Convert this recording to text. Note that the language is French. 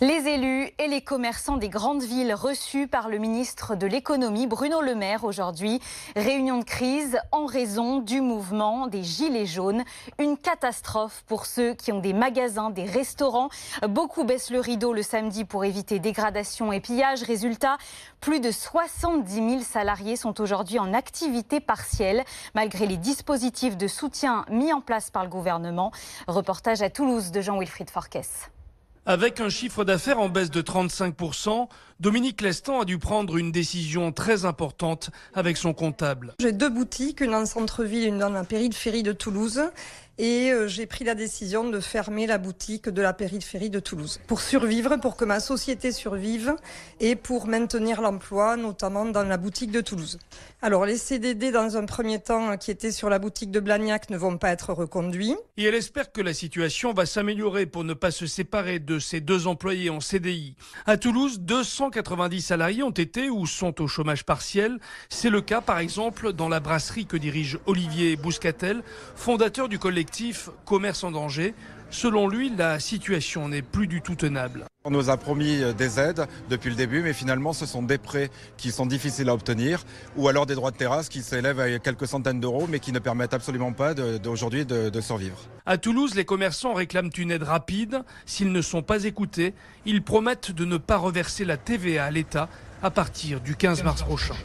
Les élus et les commerçants des grandes villes reçus par le ministre de l'économie Bruno Le Maire aujourd'hui. Réunion de crise en raison du mouvement des Gilets jaunes. Une catastrophe pour ceux qui ont des magasins, des restaurants. Beaucoup baissent le rideau le samedi pour éviter dégradation et pillage. Résultat, plus de 70 000 salariés sont aujourd'hui en activité partielle malgré les dispositifs de soutien mis en place par le gouvernement. Reportage à Toulouse de Jean-Wilfried Forquès. Avec un chiffre d'affaires en baisse de 35%, Dominique Lestan a dû prendre une décision très importante avec son comptable. J'ai deux boutiques, une en centre-ville et une dans la périphérie de Toulouse. Et j'ai pris la décision de fermer la boutique de la périphérie de Toulouse. Pour survivre, pour que ma société survive et pour maintenir l'emploi, notamment dans la boutique de Toulouse. Alors les CDD dans un premier temps qui étaient sur la boutique de Blagnac ne vont pas être reconduits. Et elle espère que la situation va s'améliorer pour ne pas se séparer de ses deux employés en CDI. À Toulouse, 290 salariés ont été ou sont au chômage partiel. C'est le cas par exemple dans la brasserie que dirige Olivier Bouscatel, fondateur du collectif Commerce en danger. Selon lui, la situation n'est plus du tout tenable. On nous a promis des aides depuis le début, mais finalement ce sont des prêts qui sont difficiles à obtenir ou alors des droits de terrasse qui s'élèvent à quelques centaines d'euros mais qui ne permettent absolument pas aujourd'hui de survivre. À Toulouse, les commerçants réclament une aide rapide. S'ils ne sont pas écoutés, ils promettent de ne pas reverser la TVA à l'État à partir du 15 mars prochain.